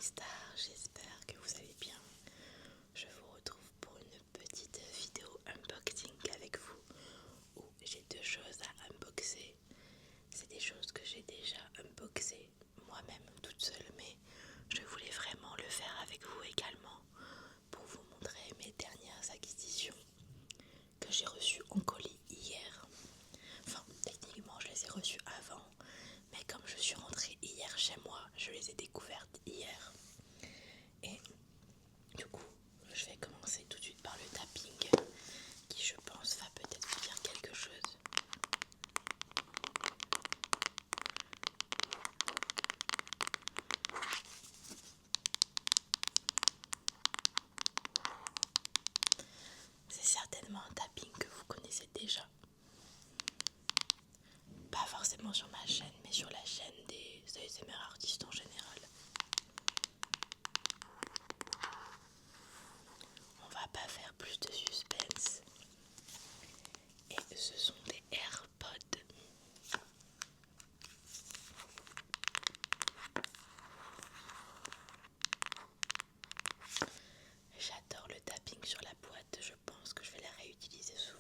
mes stars, j'espère que vous allez bien. Je vous retrouve pour une petite vidéo unboxing avec vous où j'ai deux choses à unboxer. C'est des choses que j'ai déjà unboxées moi-même toute seule, mais je voulais vraiment le faire avec vous également pour vous montrer mes dernières acquisitions que j'ai reçues en colis hier. Enfin, techniquement, je les ai reçues avant, mais comme je suis rentrée hier chez moi, je les ai découvertes hier. Et du coup, je vais commencer tout de suite par le tapping, qui je pense va peut-être vous dire quelque chose. C'est certainement un tapping que vous connaissez déjà. Pas forcément sur ma chaîne, mais sur la chaîne des ASMR artistes en général. On va pas faire plus de suspense. Et ce sont des AirPods. J'adore le tapping sur la boîte, je pense que je vais la réutiliser souvent.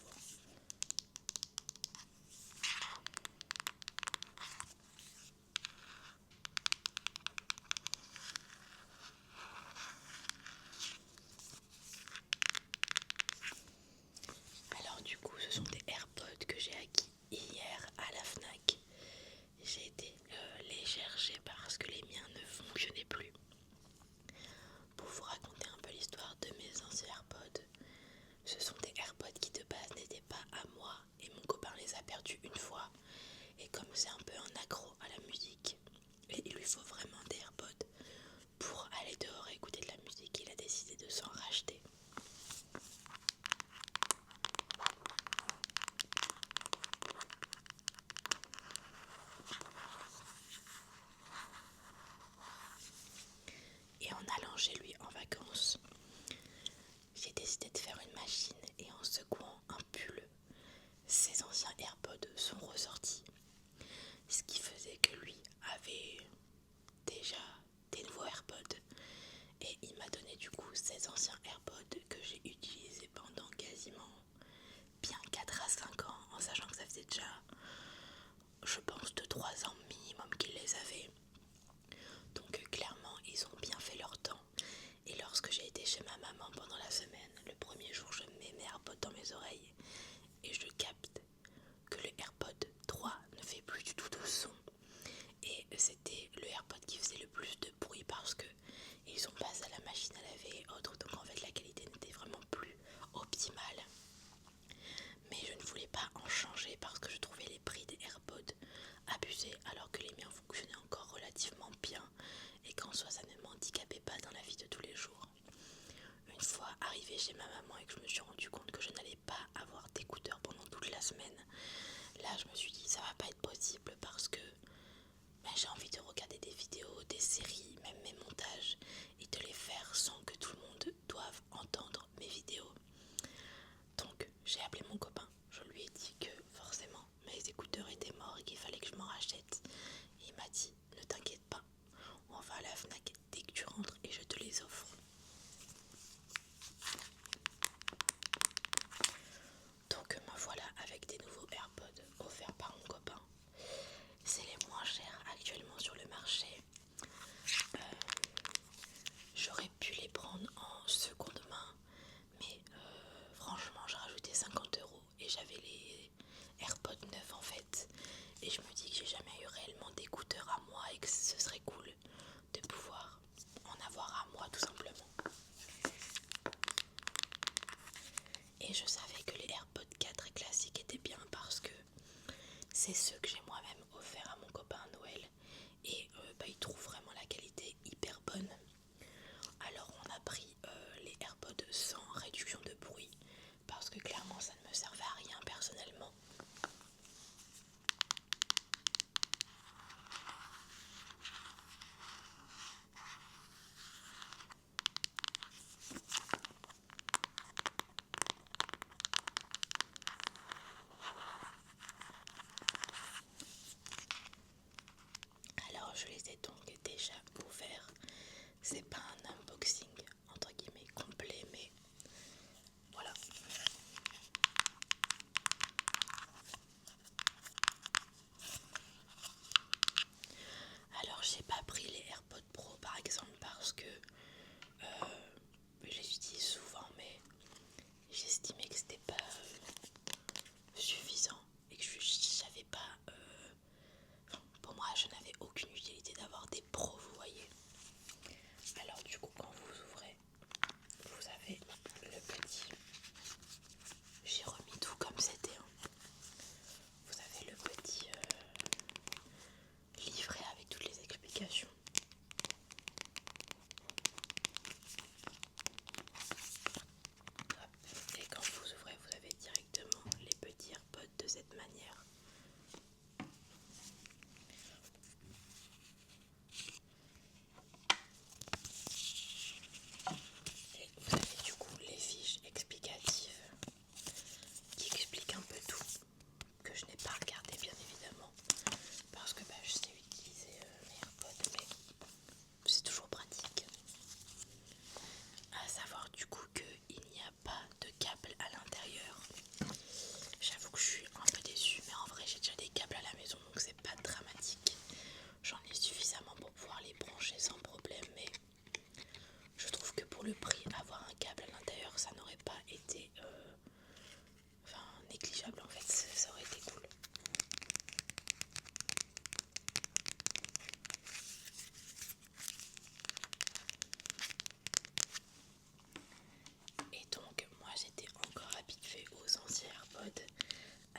Alors du coup, ce sont des AirPods que j'ai acquis hier à la Fnac. J'ai été les chercher parce que les miens ne fonctionnaient plus. Pour vous raconter un peu l'histoire de mes anciens AirPods, ce sont des AirPods qui de base n'étaient pas à moi et mon copain les a perdus une fois. Et comme c'est un peu un accro à la musique et il lui faut vraiment des AirPods pour aller dehors et écouter de la musique, il a décidé de s'en racheter. Et en allant chez lui en vacances, j'ai décidé de faire une machine et en secouant un pull, ses anciens AirPods sont ressortis. Ce qui faisait que lui avait déjà des nouveaux AirPods. Et il m'a donné du coup ces anciens AirPods que j'ai utilisés pendant quasiment bien 4 à 5 ans, en sachant que ça faisait déjà, je pense, 2-3 ans minimum qu'il les avait. Donc clairement, ils ont bien fait leur temps. Et lorsque j'ai été chez ma maman pendant la semaine, le premier jour, je mets mes AirPods dans mes oreilles et je capte que le AirPod 3 ne fait plus du tout de son. Et c'était le AirPod qui faisait le plus de bruit parce que ils ont passé à la machine à laver et autres. Donc en fait, la qualité n'était vraiment plus optimale. Mais je ne voulais pas en changer parce que je trouvais les prix des AirPods abusés alors que les miens fonctionnaient encore relativement bien et qu'en soi ça ne m'handicapait pas dans la vie de tous les jours. Une fois arrivée chez ma maman et que je me suis rendu compte que je n'allais pas avoir d'écouteurs pendant toute la semaine, là je me suis dit ça va pas être possible parce que j'ai envie de regarder des vidéos, des séries, même mes montages et de les faire sans que tout le monde doive entendre mes vidéos. Donc j'ai appelé mon copain, je lui ai dit que forcément mes écouteurs étaient morts et qu'il fallait que je m'en rachète. Et il m'a dit ne t'inquiète pas, on va à la Fnac dès que tu rentres et je te les offre. Donc me voilà avec des nouveaux AirPods offerts par mon copain. C'est les moins chers actuellement sur le marché. c'est pas un unboxing entre guillemets complet, mais voilà. Alors j'ai pas pris les AirPods Pro par exemple parce que je les utilise souvent, mais j'estimais que c'était pas suffisant et que j'avais pas pour moi je n'avais aucune utilité d'avoir des pros, vous voyez. Alors du coup quand vous ouvrez, vous avez le petit, j'ai remis tout comme c'était, hein. Vous avez le petit livret avec toutes les explications. Hop. Et quand vous ouvrez, vous avez directement les petits AirPods de cette manière. Et vous avez du coup les fiches explicatives qui expliquent un peu tout, que je n'ai pas regardé bien évidemment, parce que je sais utiliser mes AirPods, mais c'est toujours pratique. À savoir du coup qu'il n'y a pas de câble à l'intérieur. J'avoue que je suis un peu déçue, mais en vrai j'ai déjà des câbles à la maison, donc c'est pas dramatique. J'en ai suffisamment pour pouvoir les brancher sans problème, mais je trouve que pour le prix, avoir un câble à l'intérieur, ça n'aurait pas été négligeable en fait, ça aurait été cool. Et donc moi j'étais encore habituée aux anciens AirPods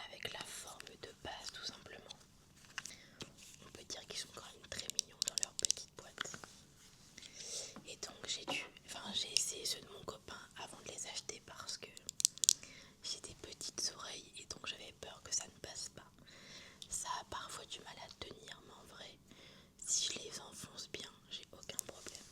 avec la forme de base tout simplement. On peut dire qu'ils sont quand même très mignons dans leur petite boîte. Et donc j'ai essayé ceux de mon copain avant de les acheter parce que j'ai des petites oreilles et donc j'avais peur que ça ne passe pas. Ça a parfois du mal à tenir, mais en vrai, si je les enfonce bien, j'ai aucun problème.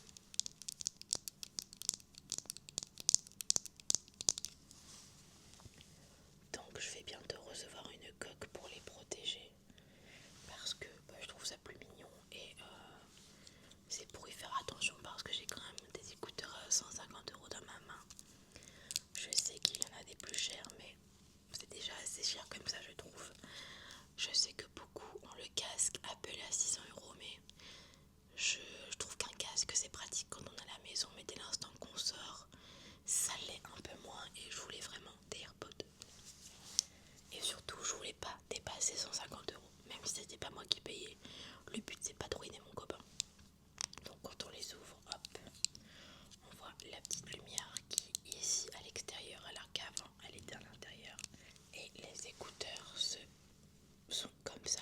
Donc je vais bientôt recevoir une coque pour les protéger parce que je trouve ça plus mignon et c'est pour y faire attention parce que j'ai quand même des écouteurs à 150 € dans ma main. Je sais qu'il y en a des plus chers, mais c'est déjà assez cher comme ça je trouve. Je sais que beaucoup ont le casque Apple à 600 €, mais je trouve qu'un casque c'est pratique quand on est à la maison, mais dès l'instant qu'on sort, ça l'est un peu moins et je voulais vraiment des AirPods. Et surtout, je voulais pas dépasser 150 €, même si c'était pas moi qui payais. Le but c'est pas de ruiner mon copain. Donc quand on les ouvre, hop, on voit la petite lumière qui est ici à l'extérieur, alors qu'avant elle était à l'intérieur. Et les écouteurs sont comme ça.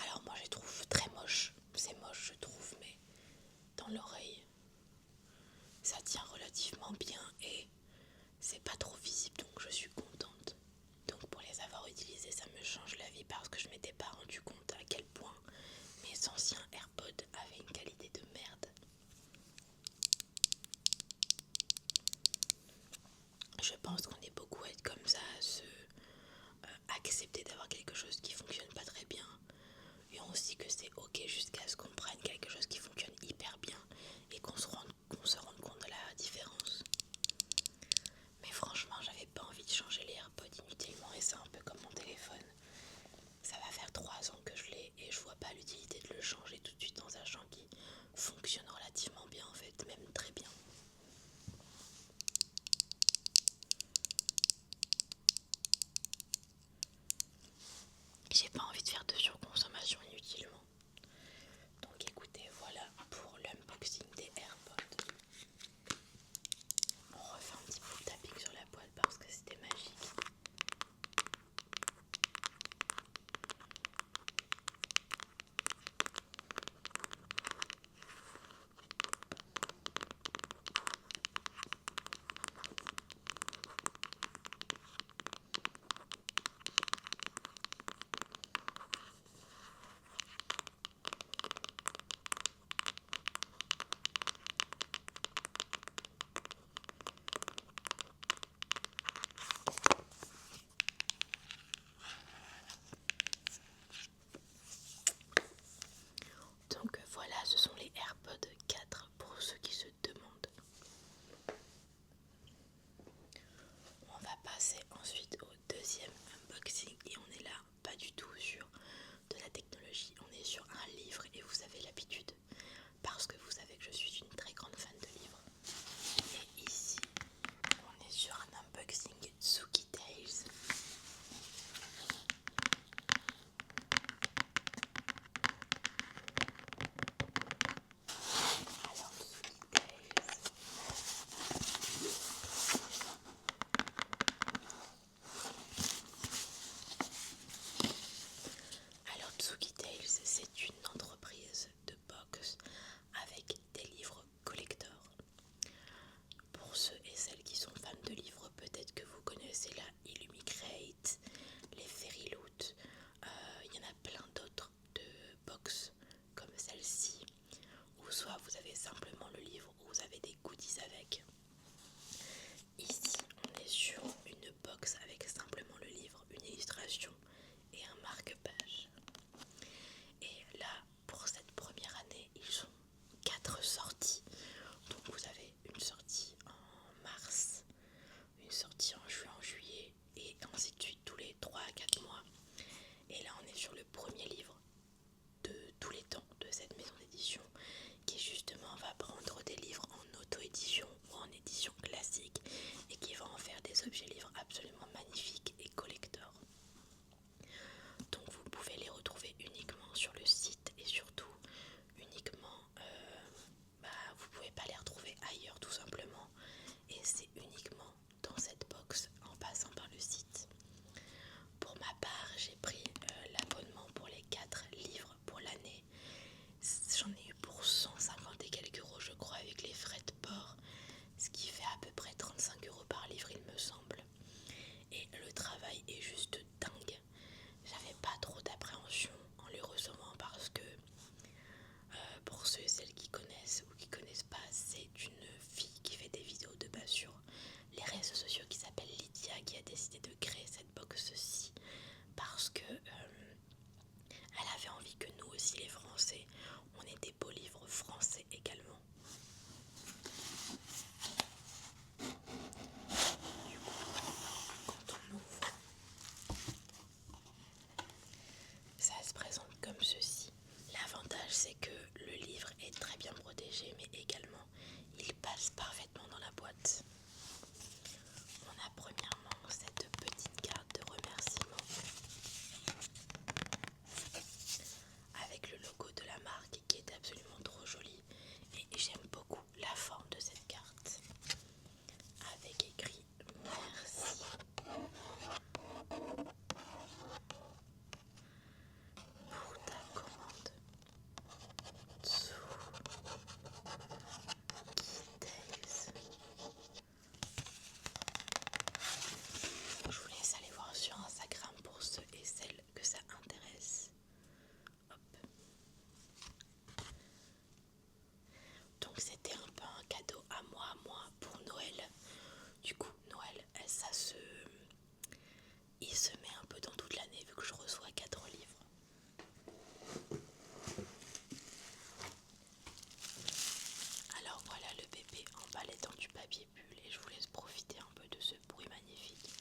Alors moi je les trouve très moches. C'est moche je trouve, mais dans l'oreille ça tient relativement bien et c'est pas trop visible, donc je suis contente. Donc pour les avoir utilisés, ça me change la vie parce que je m'étais pas rendu compte à quel point mes anciens AirPods avaient une qualité de merde. Je pense qu'on est beaucoup à être comme ça, à se accepter d'avoir quelque chose qui fonctionne pas très bien. Et on se dit que c'est ok jusqu'à ce qu'on prenne quelque chose qui fonctionne hyper bien simplement le livre ou vous avez des goodies avec. Ici, on est sur une box avec simplement le livre, une illustration et un marque-page. Et là, pour cette première année, ils ont 4 sorties. Donc vous avez une sortie en mars, une sortie en juin, en juillet et ainsi de suite tous les 3 à 4 mois. Et là, on est sur le premier livre de tous les temps de cette maison d'édition qui justement va prendre des livres en auto-édition ou en édition classique et qui va en faire des objets livres absolument magnifiques et collector. Donc vous pouvez les retrouver uniquement sur le site et surtout uniquement, vous pouvez pas les retrouver ailleurs tout simplement et c'est uniquement dans cette box en passant par le site. Pour ma part, j'ai pris l'abonnement pour les 4 livres pour l'année. J'en ai eu pour 150 et quelques euros je crois avec les frais de port, ce qui fait à peu près 35 euros par livre il me semble. Et le travail est juste dingue. J'avais pas trop d'appréhension en les recevant parce que pour ceux et celles qui connaissent ou qui connaissent pas, c'est une fille qui fait des vidéos de base sur les réseaux sociaux qui s'appelle Lydia qui a décidé de créer cette box-ci parce que elle avait envie que nous aussi les Français, on ait des beaux livres français également. Du coup, quand on ouvre, ça se présente comme ceci. L'avantage c'est que le livre est très bien protégé mais également il passe parfaitement dans la boîte. On a premièrement cette petite carte de remerciement avec le logo de la marque qui est absolument trop joli et j'aime beaucoup la forme de cette carte avec écrit merci pour ta commande zu Days. Je vous laisse aller voir sur Instagram pour ceux et celles que ça intéresse. Hop. Donc c'était un peu un cadeau à moi pour Noël. Du coup Noël, il se met un peu dans toute l'année vu que je reçois 4 livres. Alors voilà le bébé emballé dans du papier bulle et je vous laisse profiter un peu de ce bruit magnifique.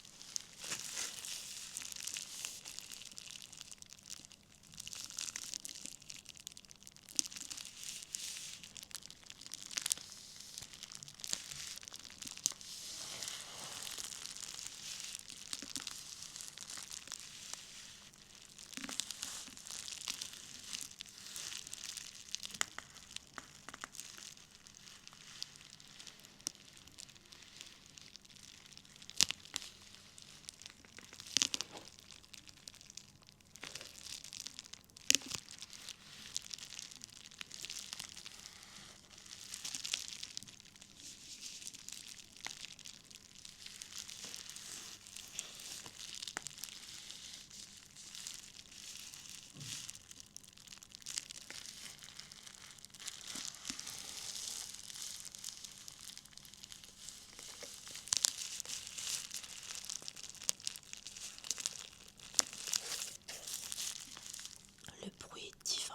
Le bruit est divin.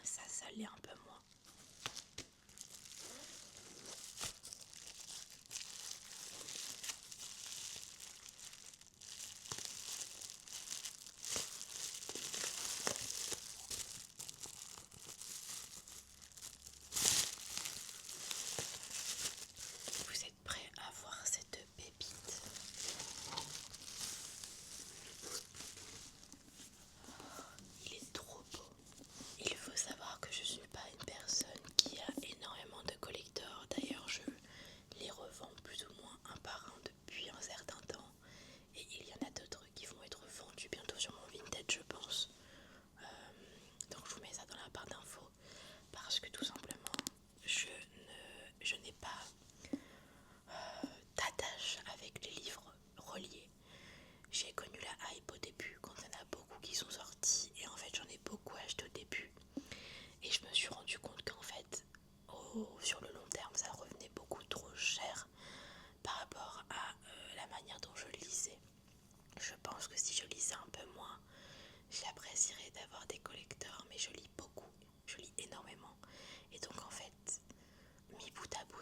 Ça l'est un peu moins. Vous êtes prêts à voir cette pépite? Il est trop beau. Il faut savoir que je suis pas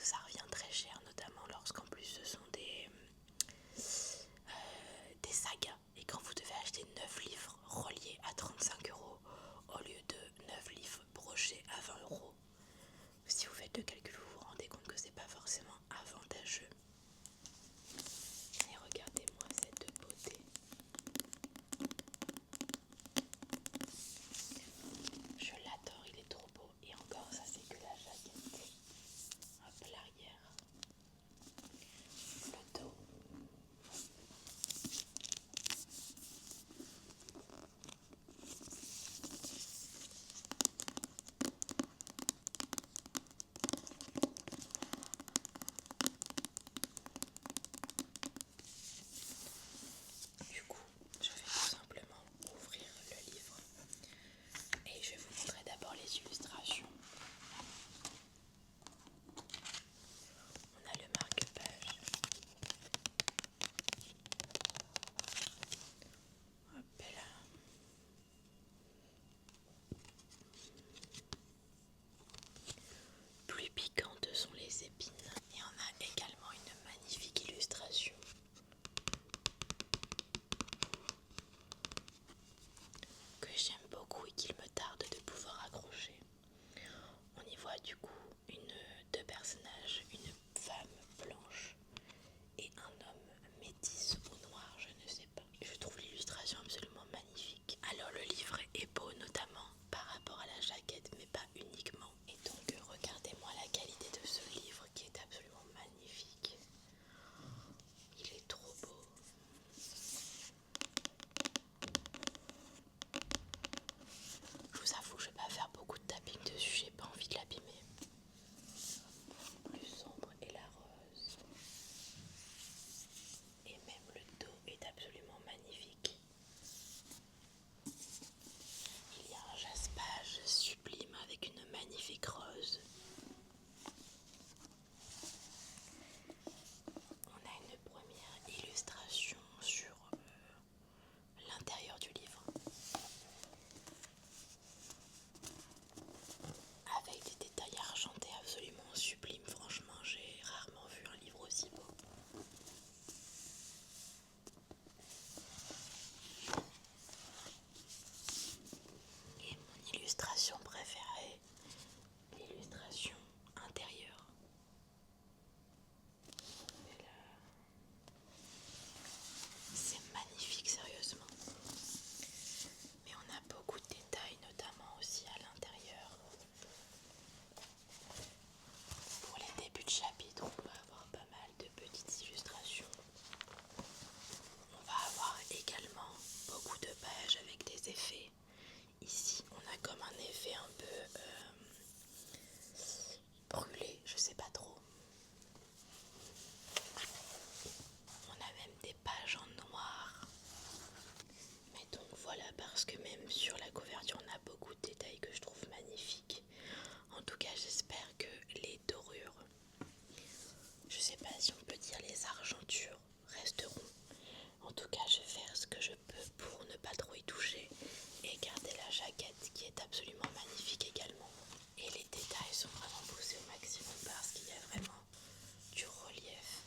ça revient très cher, notamment lorsqu'en plus ce sont des sagas. Et quand vous devez acheter 9 livres reliés à 35 € au lieu de 9 livres brochés à 20 €, si vous faites le calcul, vous vous rendez compte que c'est pas forcément avantageux. Et regardez-moi cette beauté. Je l'adore, il est trop beau. Et encore, ça c'est que la jaquette. Hop, l'arrière. Le dos. Du coup, je vais tout simplement ouvrir le livre et je vais vous montrer d'abord les illustrations. On a le marque-page. Hop là. Plus piquantes sont les épines. Et on a également une magnifique illustration que j'aime beaucoup et qu'il me tarde de pouvoir accrocher. On y voit du coup deux personnages, une femme blanche et un homme métis ou noir, je ne sais pas. Je trouve l'illustration absolument magnifique. Alors le livre est beau notamment par rapport à la jaquette, mais pas uniquement. Et donc regardez-moi la qualité de ce livre qui est absolument magnifique. Il est trop beau. Je vous avoue, je vais pas faire beaucoup de tapping dessus, j'ai pas envie de l'abîmer. Plus sombre et la rose. Et même le dos est absolument magnifique. Il y a un jaspage sublime avec une magnifique rose. On a une première illustration sur l'intérieur du livre. Avec des détails argentés absolument sublimes. Franchement, j'ai rarement vu un livre aussi beau. Et mon illustration préférée, l'illustration intérieure. Et là, c'est magnifique, sérieusement. Mais on a beaucoup de détails, notamment aussi à l'intérieur. Pour les débuts de chapitre, on peut avoir pas mal de petites illustrations. On va avoir également beaucoup de pages avec des effets. Ici, on a comme un effet un peu brûlé, je sais pas trop. On a même des pages en noir. Mais donc voilà, parce que même sur la couverture, on a beaucoup de détails que je trouve magnifiques. En tout cas, j'espère que les dorures, je sais pas si on peut dire les argentures, resteront. En tout cas, je vais faire ce que je peux pour ne pas trop y toucher et garder la jaquette qui est absolument magnifique également. Et les détails sont vraiment poussés au maximum parce qu'il y a vraiment du relief.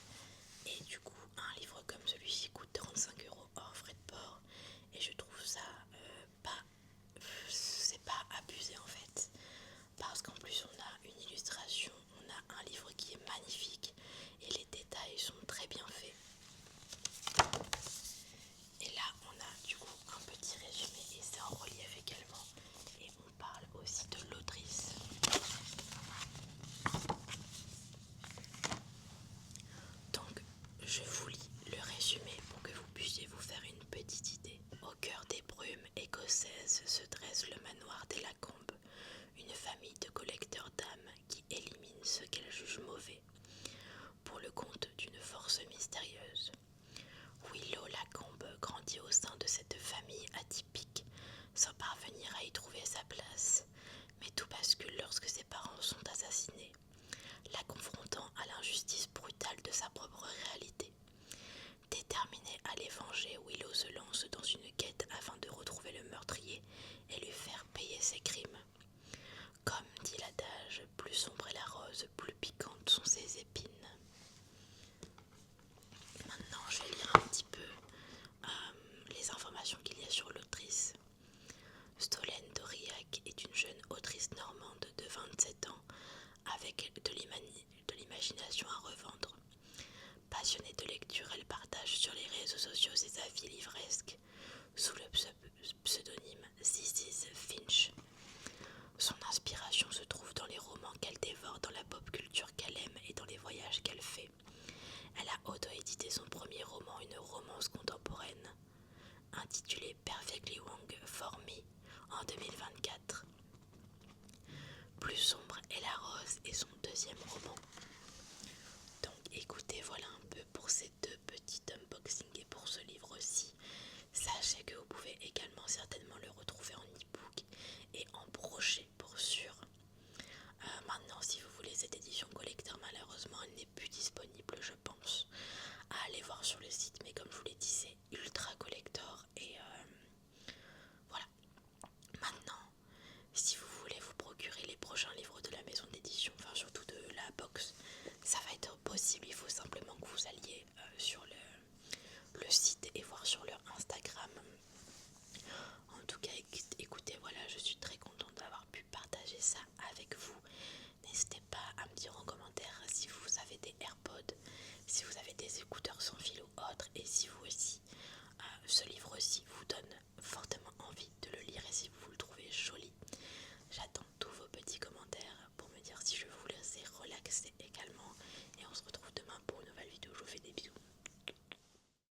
Et du coup, un livre comme celui-ci coûte 35 € hors frais de port. Et je trouve ça c'est pas abusé en fait. Parce qu'en plus, on a une illustration, on a un livre qui est magnifique et les détails sont très bien faits. Et là, on a du coup un petit résumé et c'est en relief également. Et on parle aussi de l'autrice. Donc, je vous lis le résumé pour que vous puissiez vous faire une petite idée. Au cœur des brumes écossaises se dresse le manoir des Lacombe, une famille de collecteurs d'âmes qui élimine ce qu'elle juge mauvais, pour le compte d'une force mystérieuse. Willow Lacombe grandit au sein de cette famille atypique, sans parvenir à y trouver sa place, mais tout bascule lorsque ses parents sont assassinés, la confrontant à l'injustice brutale de sa propre réalité. Déterminée à les venger, Willow se lance dans une quête afin de retrouver le meurtrier et lui faire payer collection à revendre. Passionnée de lecture, elle partage sur les réseaux sociaux ses avis livresques sous le pseudonyme This is Finch. Son inspiration se trouve dans les romans qu'elle dévore, dans la pop culture qu'elle aime et dans les voyages qu'elle fait. Elle a auto-édité son premier roman, une romance contemporaine, intitulée Perfectly Wrong for Me en 2024. Plus sombre et la rose est son deuxième roman. Donc écoutez, voilà un peu pour ces deux petits unboxings et pour ce livre aussi. Sachez que vous pouvez également certainement le retrouver en e-book et en brochet pour sûr. Maintenant, si vous voulez cette édition collector, malheureusement elle n'est plus disponible, je pense. À aller voir sur le site, mais comme je vous l'ai dit, c'est ultra collector et voilà. Maintenant, si vous voulez vous procurer les prochains livres de la maison d'édition, enfin surtout de la box, ça va être possible. Il faut simplement que vous alliez sur le site et voir sur leur Instagram. En tout cas, écoutez, voilà, je suis très contente d'avoir pu partager ça avec vous. N'hésitez pas à me dire en commentaire si vous avez des AirPods, si vous avez des écouteurs sans fil ou autre, et si vous aussi, ce livre